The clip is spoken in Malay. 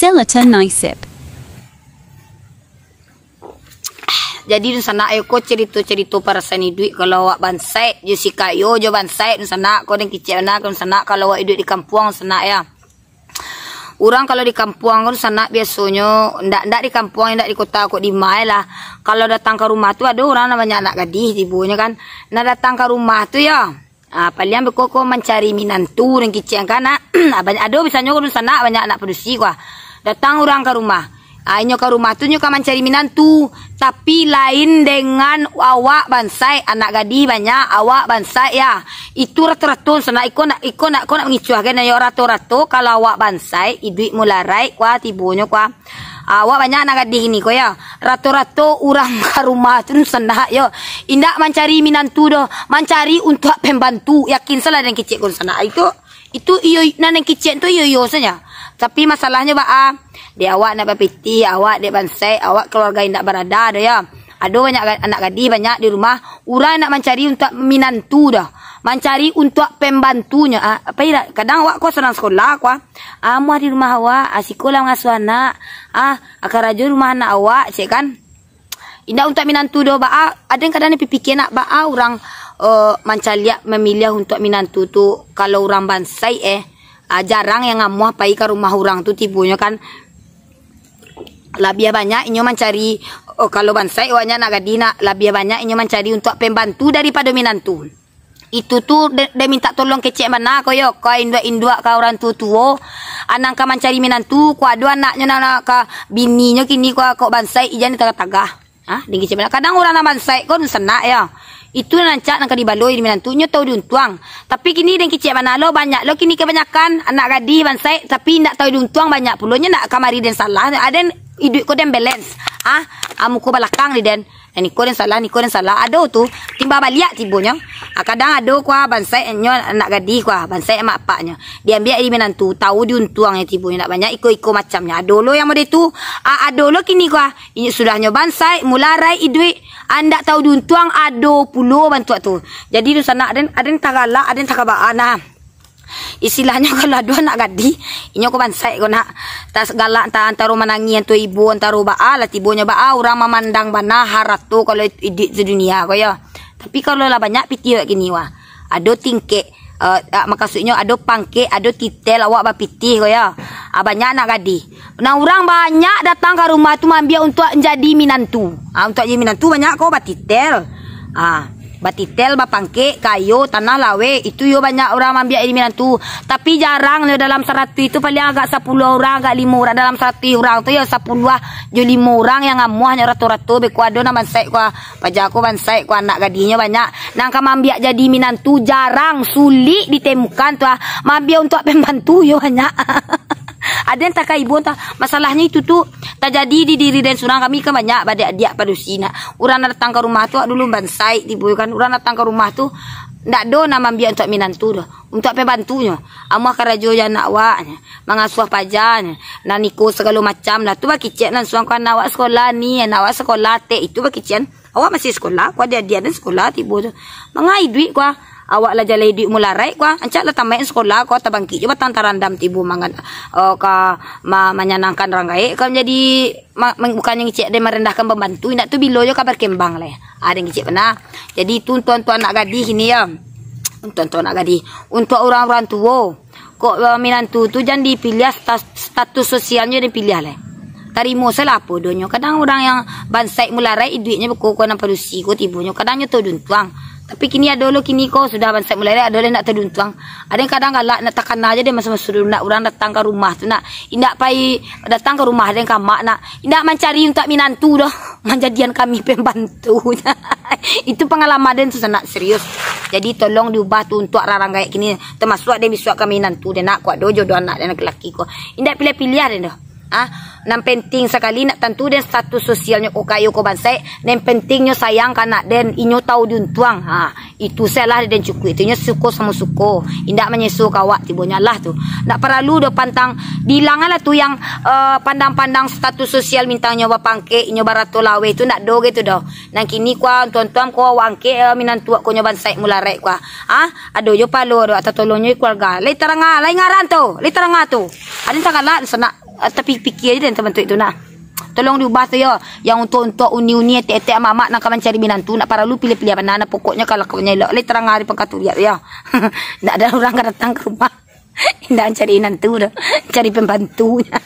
Silatan Nisip. Jadi dun sana ayo ko cerita para seni duit kalau awak bansai je si kayo je bansai dun sana ko den kicik na dun sana kalau awak duit di kampung sana ya. Orang kalau di kampung kan sana biasanya ndak di kampung ndak di kota kok di mai lah. Kalau datang ke rumah tu ada orang namanya anak gadis ibunya kan. Nah datang ke rumah tu ya. Paling bekoko mencari minantu dan kicik kan banyak ada biasanya kan sana banyak anak produksi kuah. Datang orang ke rumah. Inyo ke rumah tu nyo kan mencari minantu, tapi lain dengan awak bansai anak gadis banyak awak bansai ya. Itu rata-rata sana iko nak mengicuahkan yo rata-rata kalau awak bansai iduit mularai kuah tibunya kuah. Awak banyak anak gadis ini ko ya. Rata-rata orang ke rumah tu sana yo. Indak mencari minantu doh, mencari untuk pembantu. Yakin salah dan kicik kon sana itu iyo nan kicik tu iyo saja. Tapi masalahnya dia awak nak berpiti, awak dia bansai, awak keluarga indak berada dah ya. Ada banyak anak gadis banyak di rumah, orang nak mencari untuk minantu dah. Mencari untuk pembantunya. Apa ya? Kadang awak kau senang sekolah kau. Amu di rumah awak, sekolah ngasuh anak. Akar raja rumah anak awak, cik kan? Indak untuk minantu dah Ada kadang ni pikir nak orang mencari memilih untuk minantu tu kalau orang bansai jarang yang ngamuh pai ke rumah orang tu tibunya kan lebih banyak inyo mencari kalau bansai awaknya nak gadina lebih banyak inyo mencari untuk pembantu daripada minantu. Itu tu dia minta tolong kecek mana ko yo ko indua ka orang tua anang ka mencari minantu ko ada anaknya nak ka bininya kini ko bansai ijan tagah-tagah dingi cemana kadang orang nak bansai kon senak ya. Itu nancak nak dibaloi di minantunya tahu diuntuang. Tapi kini dan kicik mana lo banyak lo kini kebanyakan anak gadis bansai tapi nak tahu diuntuang banyak pulaunya nak kamari dan salah. Ada hidup ko dan balance. Amu ko balakang di dan niko dan salah ada tu timba baliak tibunya. Kadang ada ko bansai enyo anak gadis ko bansai emak apaknya. Dia ambil di minantu tahu diuntuangnya tibunya nak banyak iko macamnya. Ada lo yang mode tu ada lo kini ko ini sudahnya bansai mularai idui anda tahu diuntuang ada pulau bantu tu. Jadi di sana ada tagala ada tagabaan istilahnya kalau ada anak gadis inyo ko bansai ko nak tas galak antara manangi tu ibu antara lah tibunya orang memandang bana harat tu kalau di dunia ko ya. Tapi kalau lah banyak piti gini wah. Ada tingkek maksudnya ada pangke ada titel awak bapiti ko ya. Banyak anak gadis. Nah orang banyak datang ke rumah tu ambil untuk jadi minantu. Untuk jadi minantu banyak ko batitel. Batitel, bapangke, kayu, tanah lawe. Itu yo banyak orang ambil jadi minantu. Tapi jarang dalam 100 itu paling agak 10 orang, agak 5 orang. Dalam 100 orang tu ya 10 je 5 orang yang ngamuhnya ratu-ratu. Beku ada nama bansai ko. Pajaku bansai ko anak gadisnya banyak. Nang kam ambil jadi minantu jarang, sulit ditemukan tu. Ambil untuk pembantu yo banyak. Ada yang tak ibu tak masalahnya itu tu terjadi di diri dan surang kami kan banyak pada dia padusina. Orang datang ke rumah tu dulu bansai tibu kan orang datang ke rumah tu ndak do nama ambil untuk minantu dah untuk pembantunya. Amah karajo anak awaknya mengasuh pajanya naniko segala macam lah tu bakicet nan suang kan awak sekolah ni anak awak sekolah te itu bakicet awak masih sekolah ko dia dan sekolah tibu tu mangai duit ko awak lah jalai duit mularai ko ancak lah tambahin sekolah ko tabangki coba tantarandam tibu mangan menyenangkan orang gaek kan jadi bukannya ngicik dia merendahkan pembantu nak tu bilo yo kabar kembang lah ada ngicik pernah jadi tuan-tuan anak gadis ini ya tuan-tuan anak gadis untuk orang-orang tua kok minantu tu jangan dipilih status sosialnya dipilih lah tarimo salah apa donyo kadang orang yang bansai mularai duitnya berkoko nan padusi ko tibunya kadangnya tu duntuang. Tapi kini ada lo kini ko sudah bansai mulai ada yang nak terduntuang. Ada yang kadang galak nak takan aja dia masa-masa nak orang datang ke rumah tu nak indak pai datang ke rumah ada yang kamak nak indak mencari untuk minantu dah menjadian kami pembantu. Itu pengalaman dan sangat serius. Jadi tolong diubah tu untuk orang kayak kini termasuk dia misuak kami minantu dia nak kuat dojo do anak dan lelaki ko. Indak pilih-pilih dia dah. Yang penting sekali nak tentu dan status sosialnya ko kayo ko bansai dan pentingnya sayang kanak dan inyo tahu diuntuang itu salah dan cukup itunya suko sama suko indak menyesu kawak tibonya lah tu nak perlu do pantang dilangan lah tu yang pandang-pandang status sosial mintangnya bapangke inyo barato lawe itu nak do gitu do nang kini kwa tuan-tuan ko wangke minantua ko nyo bansai mularek kwa ado yo palo do atau tolonyo keluarga lai teranga lai ngaran tu lai teranga tu ada tagala sana tapi fikir je dan teman-teman itu nah. Tolong diubah tu ya. Yang untuk uni-uni etek-etek mamak nak kawan cari binantu nak para lu pilih-pilih banana pokoknya kalau kau nyelok le terang hari pengkaturiat ya. Ndak ada orang datang ke rumah. Ndak cari nantu dah. Cari pembantunya.